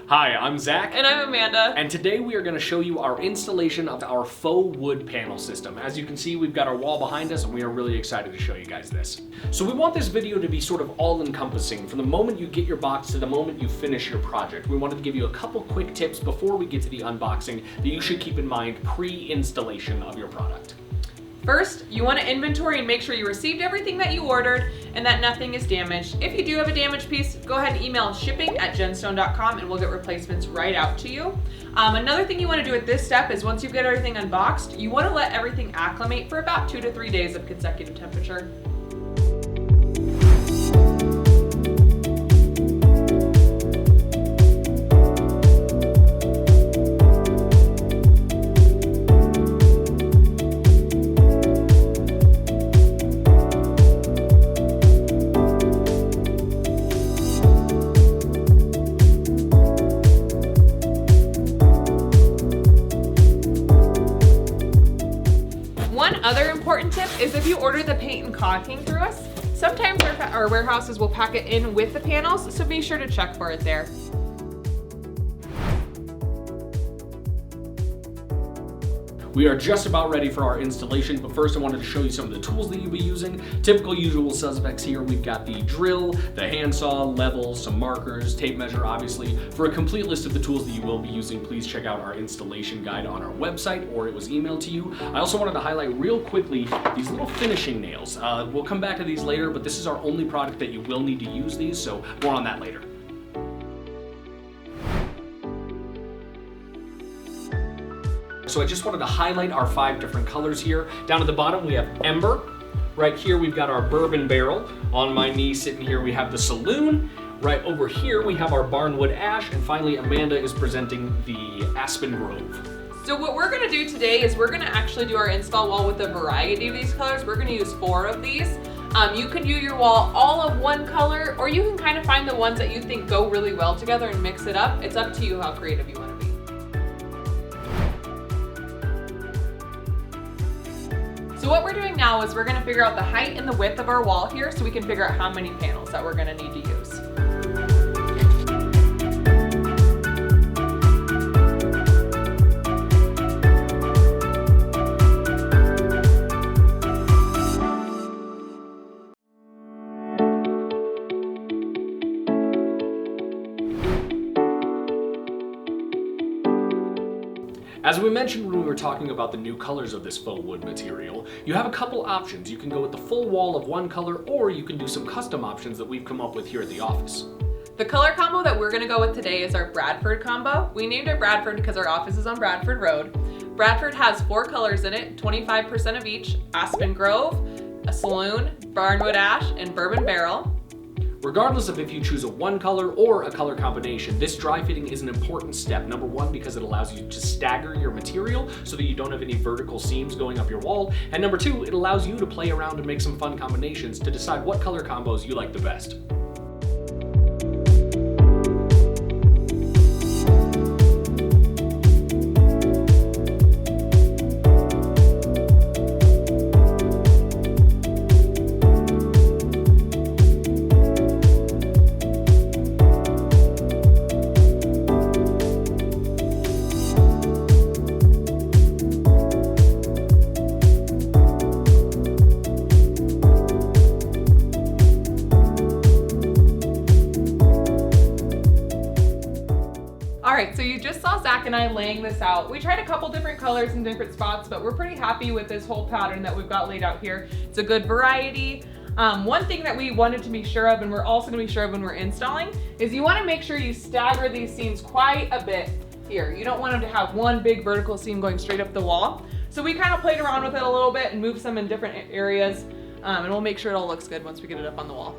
Hi, I'm Zach. And I'm Amanda. And today we are going to show you our installation of our faux wood panel system. As you can see, we've got our wall behind us and we are really excited to show you guys this. So we want this video to be sort of all-encompassing from the moment you get your box to the moment you finish your project. We wanted to give you a couple quick tips before we get to the unboxing that you should keep in mind pre-installation of your product. First, you want to inventory and make sure you received everything that you ordered and that nothing is damaged. If you do have a damaged piece, go ahead and email shipping@genstone.com and we'll get replacements right out to you. Another thing you want to do at this step is once you get everything unboxed, you want to let everything acclimate for about 2 to 3 days of consecutive temperature. One other important tip is if you order the paint and caulking through us, sometimes our warehouses will pack it in with the panels, so be sure to check for it there. We are just about ready for our installation, but first I wanted to show you some of the tools that you'll be using. Typical usual suspects here. We've got the drill, the handsaw, levels, some markers, tape measure, obviously. For a complete list of the tools that you will be using, please check out our installation guide on our website, or it was emailed to you. I also wanted to highlight real quickly these little finishing nails. We'll come back to these later, but this is our only product that you will need to use these, so more on that later. So I just wanted to highlight our 5 different colors here. Down at the bottom we have Ember. Right here we've got our Bourbon Barrel. On my knee sitting here we have the Saloon. Right over here we have our Barnwood Ash. And finally Amanda is presenting the Aspen Grove. So what we're going to do today is we're going to actually do our install wall with a variety of these colors. We're going to use 4 of these. You can do your wall all of one color, or you can kind of find the ones that you think go really well together and mix it up. It's up to you how creative you want to be. So what we're doing now is we're going to figure out the height and the width of our wall here so we can figure out how many panels that we're going to need to use. As we mentioned when we were talking about the new colors of this faux wood material, you have a couple options. You can go with the full wall of one color, or you can do some custom options that we've come up with here at the office. The color combo that we're going to go with today is our Bradford combo. We named it Bradford because our office is on Bradford Road. Bradford has 4 colors in it, 25% of each: Aspen Grove, a Saloon, Barnwood Ash, and Bourbon Barrel. Regardless of if you choose a one color or a color combination, this dry fitting is an important step. Number one, because it allows you to stagger your material so that you don't have any vertical seams going up your wall. And number two, it allows you to play around and make some fun combinations to decide what color combos you like the best. Alright, so you just saw Zach and I laying this out. We tried a couple different colors in different spots, but we're pretty happy with this whole pattern that we've got laid out here. It's a good variety. One thing that we wanted to be sure of, and we're also going to be sure of when we're installing, is you want to make sure you stagger these seams quite a bit here. You don't want them to have one big vertical seam going straight up the wall. So we kind of played around with it a little bit and moved some in different areas, and we'll make sure it all looks good once we get it up on the wall.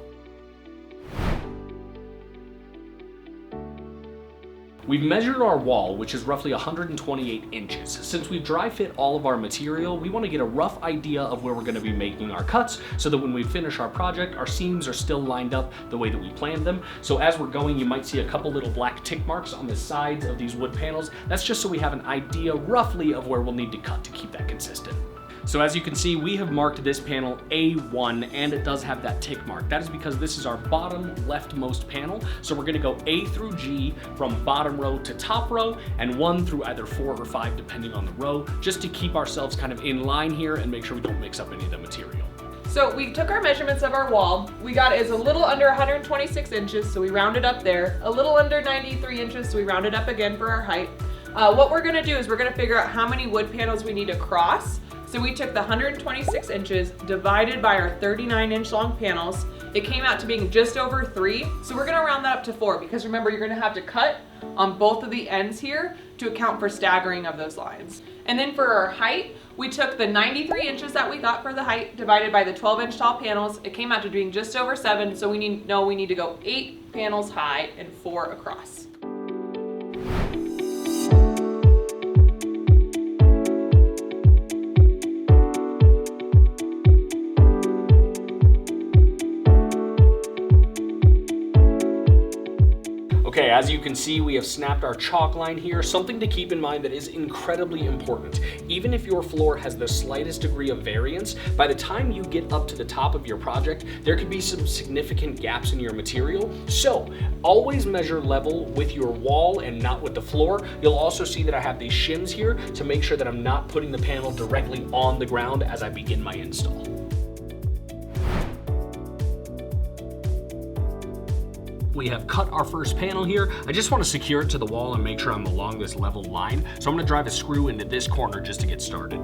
We've measured our wall, which is roughly 128 inches. Since we dry fit all of our material, we want to get a rough idea of where we're going to be making our cuts so that when we finish our project, our seams are still lined up the way that we planned them. So as we're going, you might see a couple little black tick marks on the sides of these wood panels. That's just so we have an idea roughly of where we'll need to cut to keep that consistent. So as you can see, we have marked this panel A1, and it does have that tick mark. That is because this is our bottom leftmost panel. So we're gonna go A through G from bottom row to top row, and 1 through either 4 or 5, depending on the row, just to keep ourselves kind of in line here and make sure we don't mix up any of the material. So we took our measurements of our wall. We got it as a little under 126 inches, so we rounded up there. A little under 93 inches, so we rounded up again for our height. What we're gonna do is we're gonna figure out how many wood panels we need across. So we took the 126 inches divided by our 39-inch long panels. It came out to being just over 3. So we're gonna round that up to 4, because remember, you're gonna have to cut on both of the ends here to account for staggering of those lines. And then for our height, we took the 93 inches that we got for the height divided by the 12-inch tall panels. It came out to being just over 7, so we need to go 8 panels high and 4 across. Okay, as you can see, we have snapped our chalk line here. Something to keep in mind that is incredibly important. Even if your floor has the slightest degree of variance, by the time you get up to the top of your project, there could be some significant gaps in your material. So always measure level with your wall and not with the floor. You'll also see that I have these shims here to make sure that I'm not putting the panel directly on the ground as I begin my install. We have cut our first panel here. I just want to secure it to the wall and make sure I'm along this level line. So I'm going to drive a screw into this corner just to get started.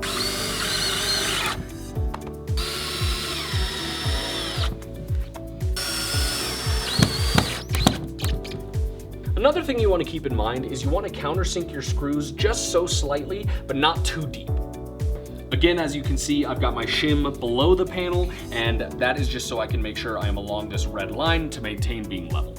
Another thing you want to keep in mind is you want to countersink your screws just so slightly, but not too deep. Again, as you can see, I've got my shim below the panel, and that is just so I can make sure I am along this red line to maintain being level.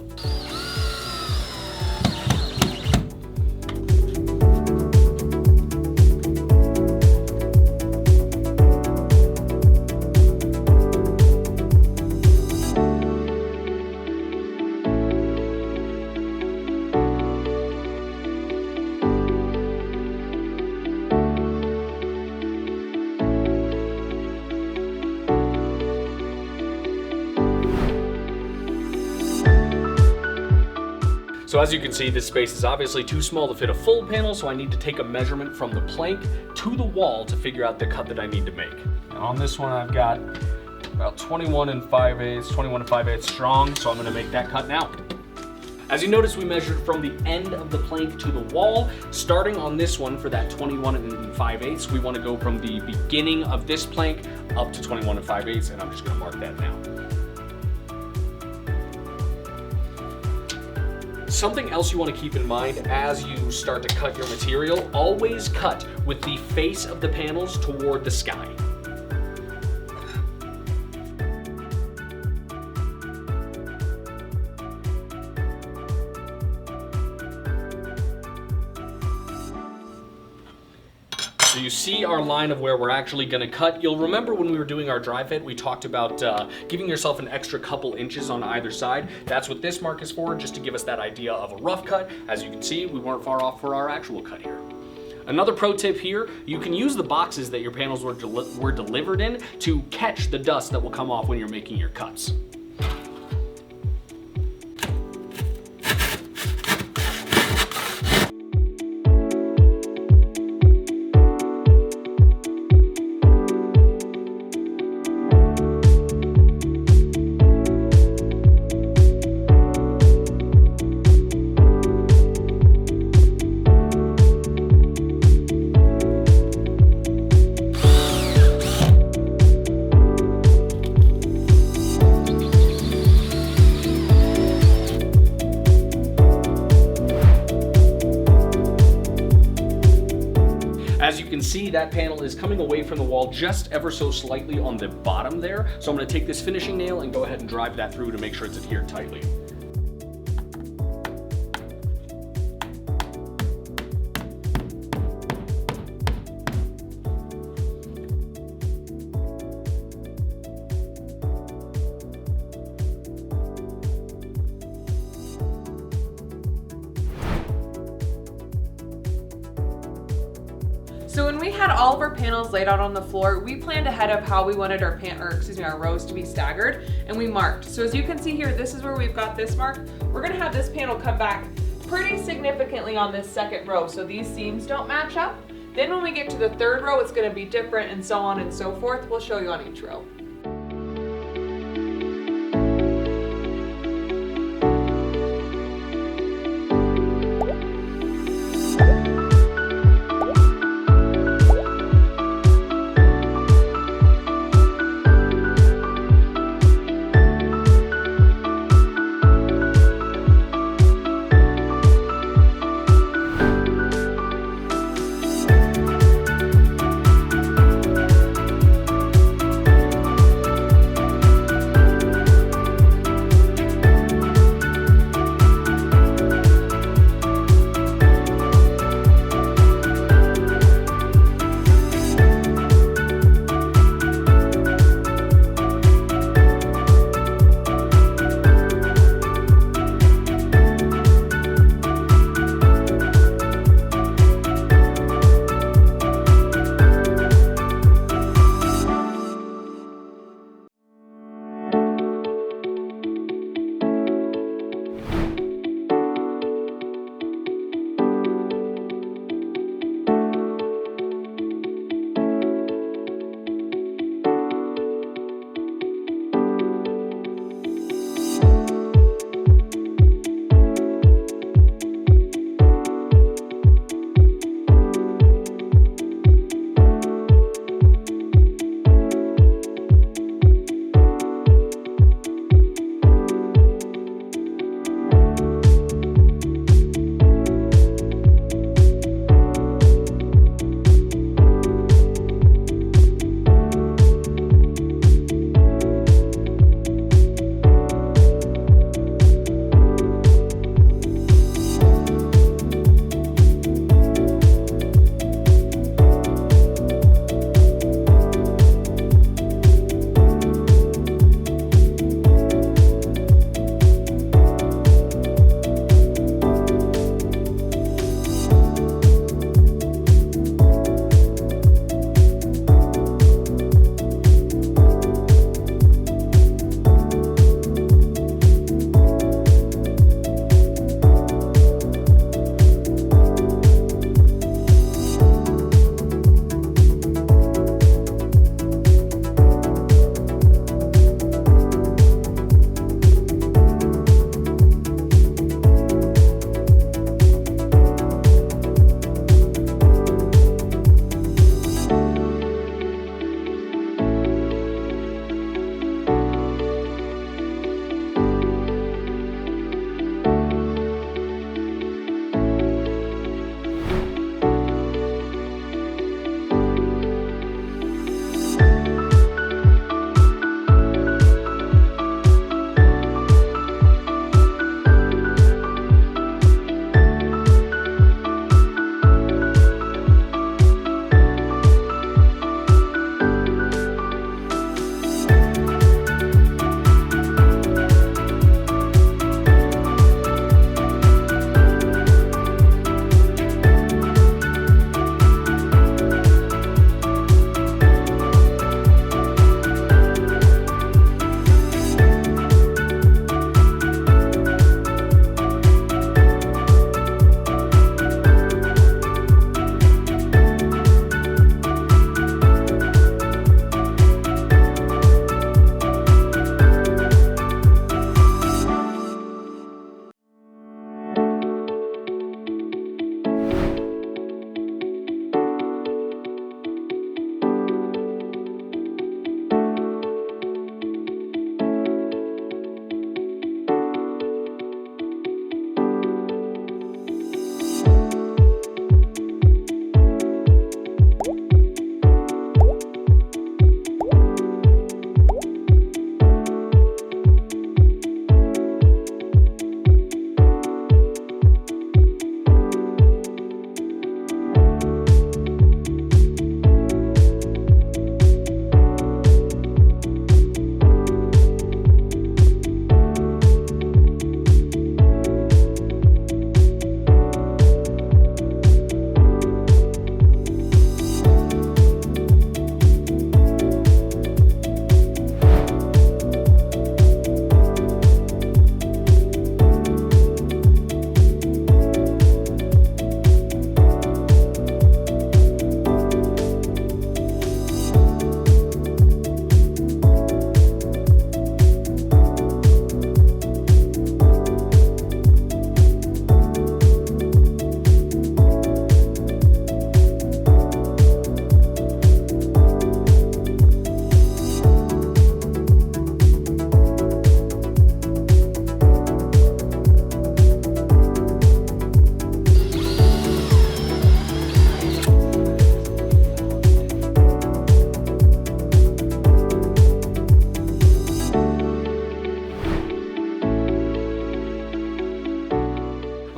So as you can see, this space is obviously too small to fit a full panel, so I need to take a measurement from the plank to the wall to figure out the cut that I need to make. And on this one, I've got about 21 5/8 strong, so I'm gonna make that cut now. As you notice, we measured from the end of the plank to the wall. Starting on this one for that 21 5/8, we wanna go from the beginning of this plank up to 21 5/8, and I'm just gonna mark that now. Something else you want to keep in mind as you start to cut your material, always cut with the face of the panels toward the sky. So you see our line of where we're actually gonna cut. You'll remember when we were doing our dry fit, we talked about giving yourself an extra couple inches on either side. That's what this mark is for, just to give us that idea of a rough cut. As you can see, we weren't far off for our actual cut here. Another pro tip here, you can use the boxes that your panels were delivered in to catch the dust that will come off when you're making your cuts. As you can see, that panel is coming away from the wall just ever so slightly on the bottom there. So I'm going to take this finishing nail and go ahead and drive that through to make sure it's adhered tightly. So when we had all of our panels laid out on the floor, we planned ahead of how we wanted our our rows to be staggered, and we marked. So as you can see here, this is where we've got this marked. We're gonna have this panel come back pretty significantly on this second row, so these seams don't match up. Then when we get to the third row, it's gonna be different, and so on and so forth. We'll show you on each row.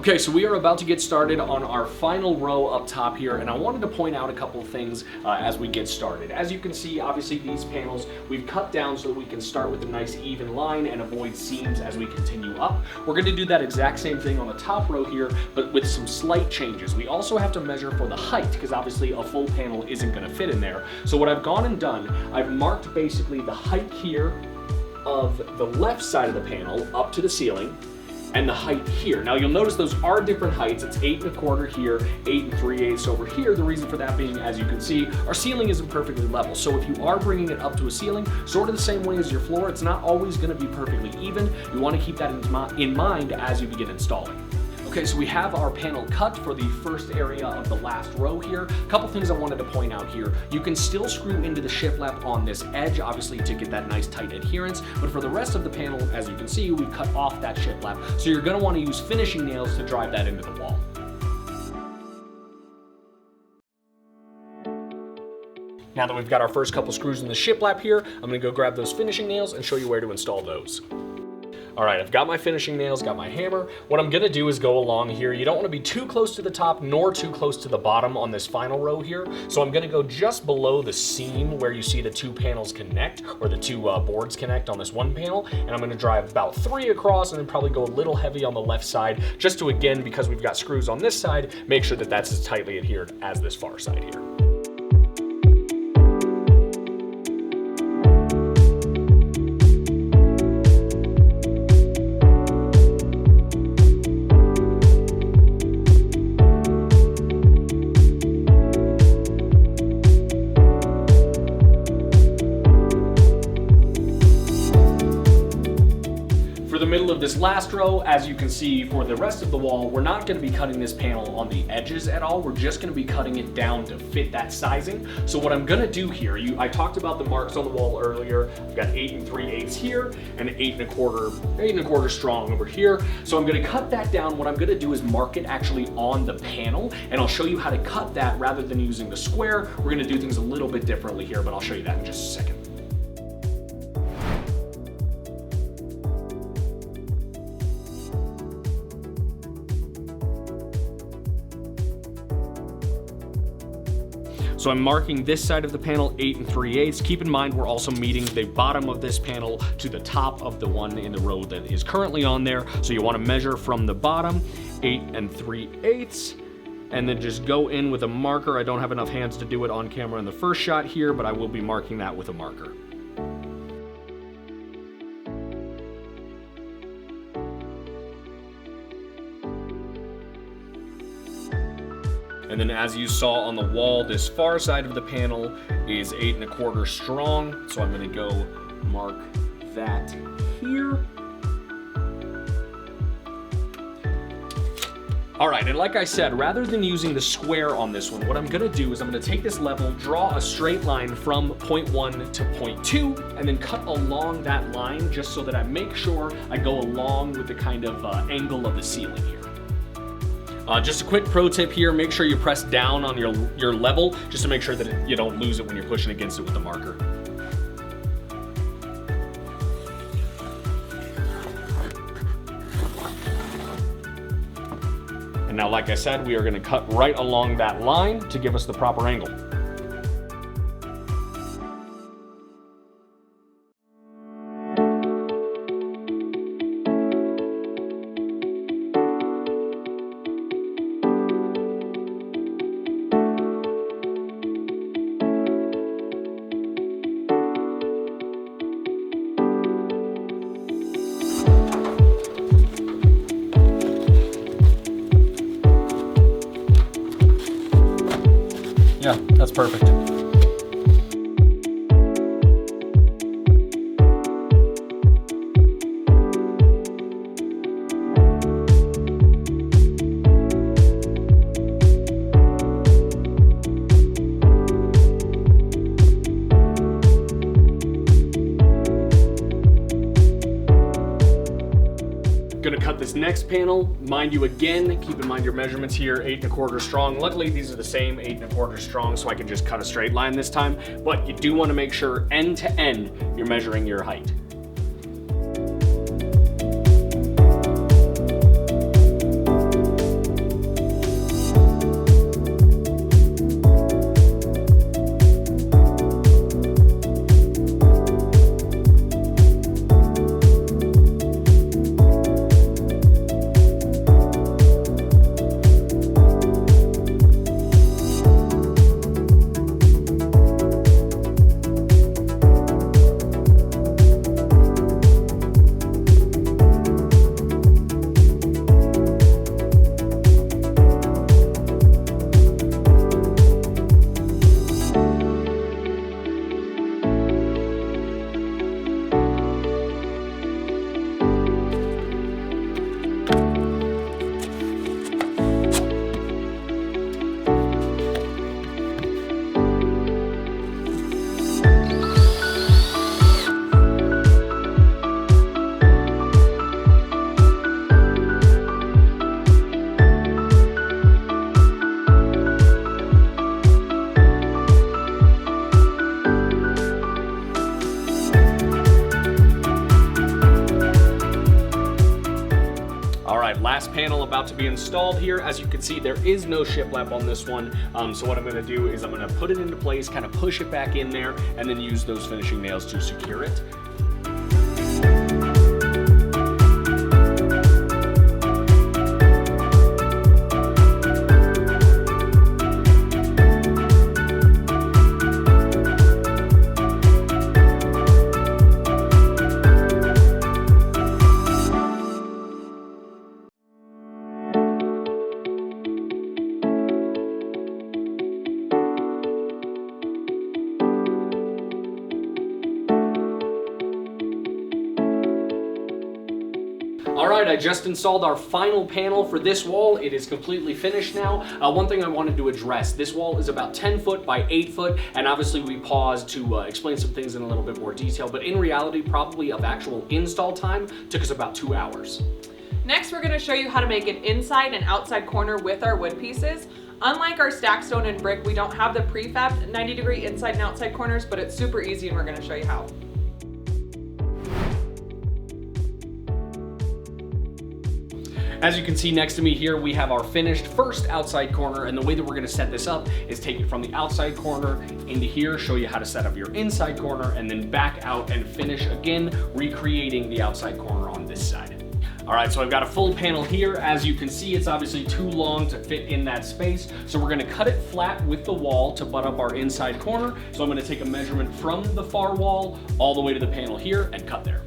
Okay, so we are about to get started on our final row up top here, and I wanted to point out a couple of things as we get started. As you can see, obviously these panels we've cut down so that we can start with a nice even line and avoid seams as we continue up. We're going to do that exact same thing on the top row here, but with some slight changes. We also have to measure for the height, because obviously a full panel isn't going to fit in there. So what I've gone and done, I've marked basically the height here of the left side of the panel up to the ceiling, and the height here. Now you'll notice those are different heights. It's 8 1/4 here, 8 3/8 over here. The reason for that being, as you can see, our ceiling isn't perfectly level. So if you are bringing it up to a ceiling, sort of the same way as your floor, it's not always gonna be perfectly even. You wanna keep that in mind as you begin installing. Okay, so we have our panel cut for the first area of the last row here. A couple things I wanted to point out here. You can still screw into the shiplap on this edge, obviously to get that nice tight adherence, but for the rest of the panel, as you can see, we cut off that shiplap. So you're gonna wanna use finishing nails to drive that into the wall. Now that we've got our first couple screws in the shiplap here, I'm gonna go grab those finishing nails and show you where to install those. All right, I've got my finishing nails, got my hammer. What I'm gonna do is go along here. You don't wanna be too close to the top nor too close to the bottom on this final row here. So I'm gonna go just below the seam where you see the two panels connect, or the two boards connect on this one panel. And I'm gonna drive about 3 across and then probably go a little heavy on the left side, just to, again, because we've got screws on this side, make sure that that's as tightly adhered as this far side here. The middle of this last row, as you can see, for the rest of the wall, we're not going to be cutting this panel on the edges at all. We're just going to be cutting it down to fit that sizing. So what I'm going to do here, I talked about the marks on the wall earlier. I've got 8 3/8 here and 8 1/4 strong over here. So I'm going to cut that down. What I'm going to do is mark it actually on the panel, and I'll show you how to cut that rather than using the square. We're going to do things a little bit differently here, but I'll show you that in just a second. So I'm marking this side of the panel 8 3/8. Keep in mind, we're also meeting the bottom of this panel to the top of the one in the row that is currently on there. So you want to measure from the bottom, 8 3/8, and then just go in with a marker. I don't have enough hands to do it on camera in the first shot here, but I will be marking that with a marker. And then as you saw on the wall, this far side of the panel is 8 1/4 strong. So I'm gonna go mark that here. All right, and like I said, rather than using the square on this one, what I'm gonna do is I'm gonna take this level, draw a straight line from point 1 to point 2, and then cut along that line just so that I make sure I go along with the kind of angle of the ceiling here. Just a quick pro tip here, make sure you press down on your level just to make sure that you don't lose it when you're pushing against it with the marker. And now, like I said, we are going to cut right along that line to give us the proper angle. Yeah, that's perfect. Gonna cut this next panel. Mind you, again, keep in mind your measurements here, 8 1/4 strong. Luckily, these are the same 8 1/4 strong, so I can just cut a straight line this time. But you do want to make sure end to end, you're measuring your height. panel about to be installed here. As you can see, there is no shiplap on this one. So what I'm gonna do is I'm gonna put it into place, kind of push it back in there, and then use those finishing nails to secure it. Alright, I just installed our final panel for this wall. It is completely finished now. One thing I wanted to address, this wall is about 10 foot by 8 foot, and obviously we paused to explain some things in a little bit more detail, but in reality, probably of actual install time, took us about 2 hours. Next, we're going to show you how to make an inside and outside corner with our wood pieces. Unlike our stack stone and brick, we don't have the prefab 90-degree inside and outside corners, but it's super easy and we're going to show you how. As you can see next to me here, we have our finished first outside corner, and the way that we're gonna set this up is take it from the outside corner into here, show you how to set up your inside corner, and then back out and finish again, recreating the outside corner on this side. All right, so I've got a full panel here. As you can see, it's obviously too long to fit in that space, so we're gonna cut it flat with the wall to butt up our inside corner. So I'm gonna take a measurement from the far wall all the way to the panel here and cut there.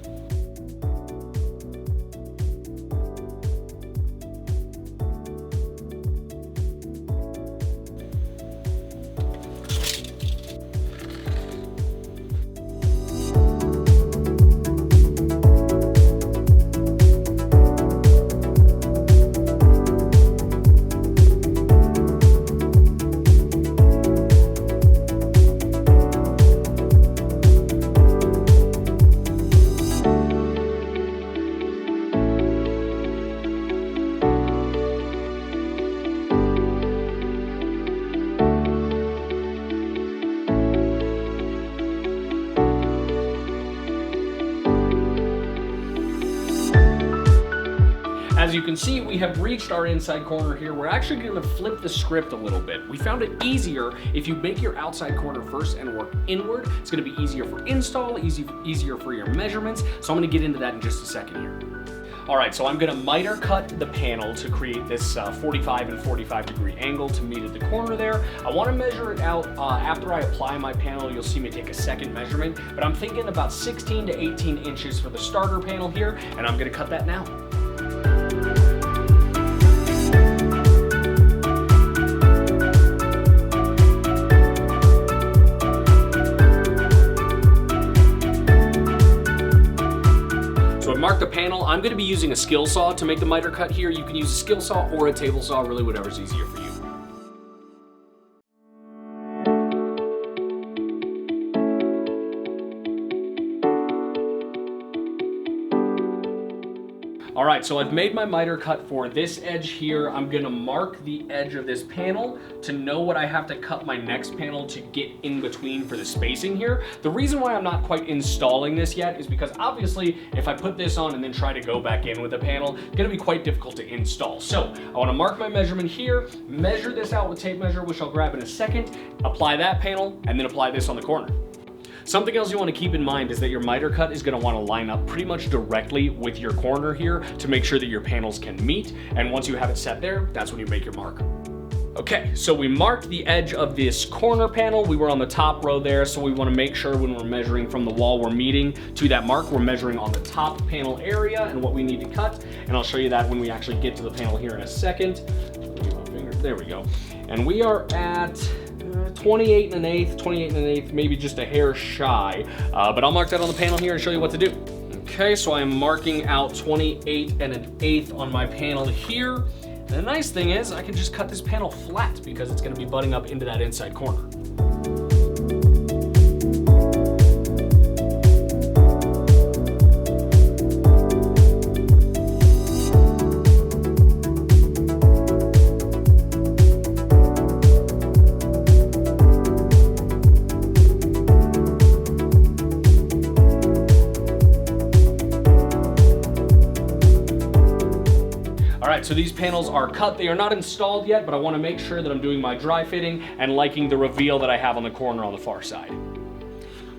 As you can see, we have reached our inside corner here. We're actually gonna flip the script a little bit. We found it easier if you make your outside corner first and work inward. It's gonna be easier for install, easier for your measurements. So I'm gonna get into that in just a second here. All right, so I'm gonna miter cut the panel to create this 45 and 45 degree angle to meet at the corner there. I wanna measure it out after I apply my panel. You'll see me take a second measurement, but I'm thinking about 16 to 18 inches for the starter panel here, and I'm gonna cut that now. Mark the panel. I'm going to be using a skill saw to make the miter cut here. You can use a skill saw or a table saw, really whatever's easier for you. All right, so I've made my miter cut for this edge here. I'm gonna mark the edge of this panel to know what I have to cut my next panel to get in between for the spacing here. The reason why I'm not quite installing this yet is because obviously if I put this on and then try to go back in with the panel, it's gonna be quite difficult to install. So I wanna mark my measurement here, measure this out with tape measure, which I'll grab in a second, apply that panel, and then apply this on the corner. Something else you want to keep in mind is that your miter cut is going to want to line up pretty much directly with your corner here to make sure that your panels can meet. And once you have it set there, that's when you make your mark. Okay, so we marked the edge of this corner panel. We were on the top row there, so we want to make sure when we're measuring from the wall we're meeting to that mark, we're measuring on the top panel area and what we need to cut. And I'll show you that when we actually get to the panel here in a second. There we go. And we are at 28 1/8, maybe just a hair shy. But I'll mark that on the panel here and show you what to do. Okay, so I'm marking out 28 1/8 on my panel here. And the nice thing is I can just cut this panel flat because it's gonna be butting up into that inside corner. right, so these panels are cut. They are not installed yet, but I want to make sure that I'm doing my dry fitting and liking the reveal that I have on the corner on the far side.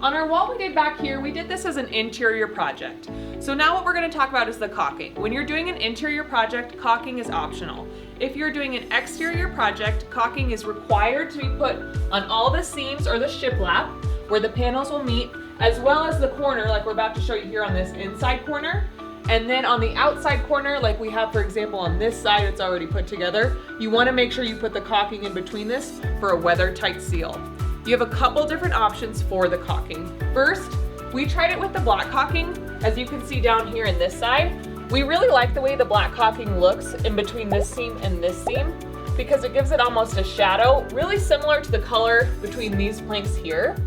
On our wall we did back here, we did this as an interior project. So now what we're going to talk about is the caulking. When you're doing an interior project, caulking is optional. If you're doing an exterior project, caulking is required to be put on all the seams or the shiplap where the panels will meet, as well as the corner like we're about to show you here on this inside corner. And then on the outside corner, like we have, for example, on this side, it's already put together. You want to make sure you put the caulking in between this for a weather-tight seal. You have a couple different options for the caulking. First, we tried it with the black caulking. As you can see down here in this side, we really like the way the black caulking looks in between this seam and this seam because it gives it almost a shadow, really similar to the color between these planks here.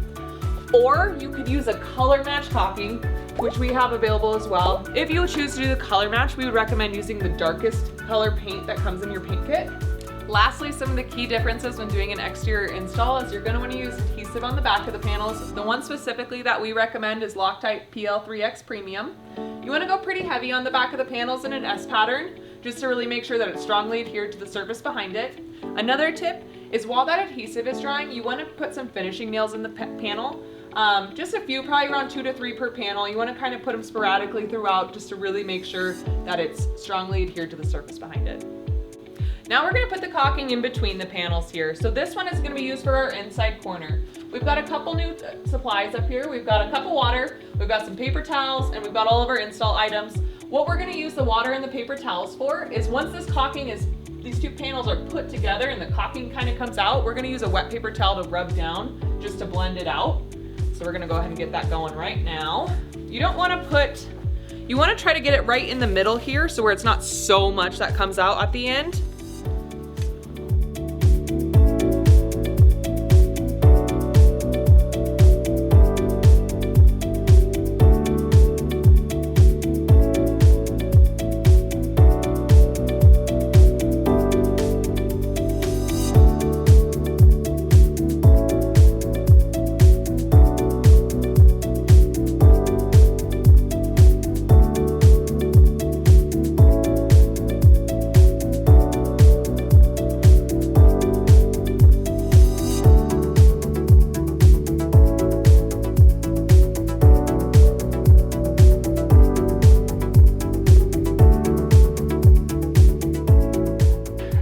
Or you could use a color match caulking, which we have available as well. If you choose to do the color match, we would recommend using the darkest color paint that comes in your paint kit. Lastly, some of the key differences when doing an exterior install is you're going to want to use adhesive on the back of the panels. The one specifically that we recommend is Loctite PL3X Premium. You want to go pretty heavy on the back of the panels in an S pattern, just to really make sure that it's strongly adhered to the surface behind it. Another tip is while that adhesive is drying, you want to put some finishing nails in the panel. Just a few, probably around 2 to 3 per panel. You want to kind of put them sporadically throughout just to really make sure that it's strongly adhered to the surface behind it. Now we're going to put the caulking in between the panels here. So this one is going to be used for our inside corner. We've got a couple new supplies up here. We've got a cup of water, we've got some paper towels, and we've got all of our install items. What we're going to use the water and the paper towels for is once this caulking is, these two panels are put together and the caulking kind of comes out, we're going to use a wet paper towel to rub down just to blend it out. So we're going to go ahead and get that going right now. You don't want to put, you want to try to get it right in the middle here so where it's not so much that comes out at the end.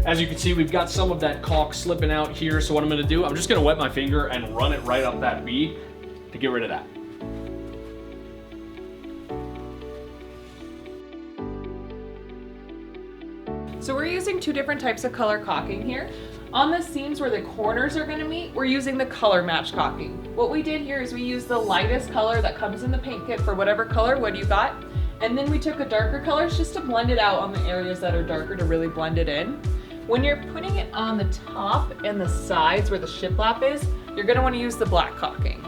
As you can see, we've got some of that caulk slipping out here. So what I'm gonna do, I'm just gonna wet my finger and run it right up that bead to get rid of that. So we're using two different types of color caulking here. On the seams where the corners are gonna meet, we're using the color match caulking. What we did here is we used the lightest color that comes in the paint kit for whatever color wood you got. And then we took a darker color just to blend it out on the areas that are darker to really blend it in. When you're putting it on the top and the sides where the shiplap is, you're gonna wanna use the black caulking.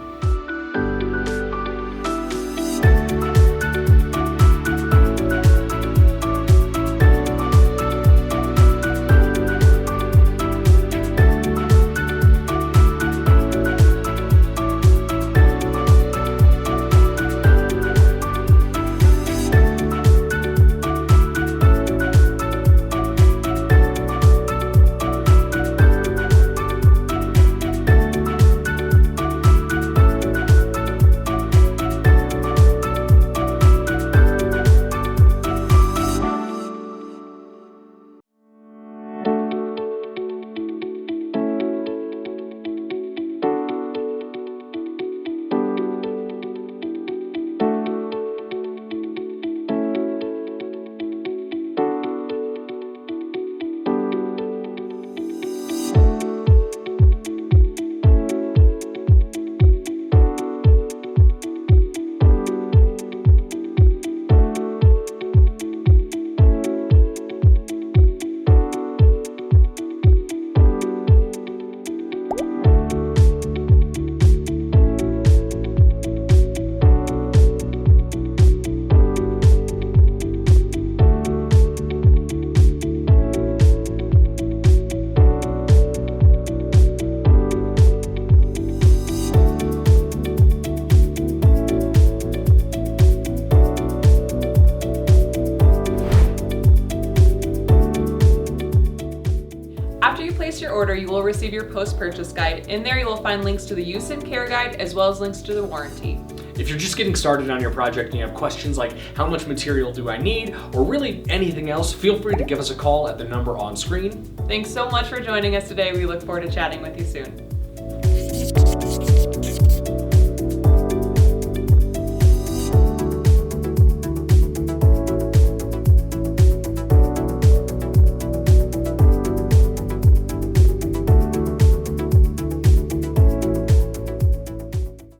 order, you will receive your post-purchase guide. In there, you will find links to the use and care guide, as well as links to the warranty. If you're just getting started on your project and you have questions like how much material do I need, or really anything else, feel free to give us a call at the number on screen. Thanks so much for joining us today. We look forward to chatting with you soon.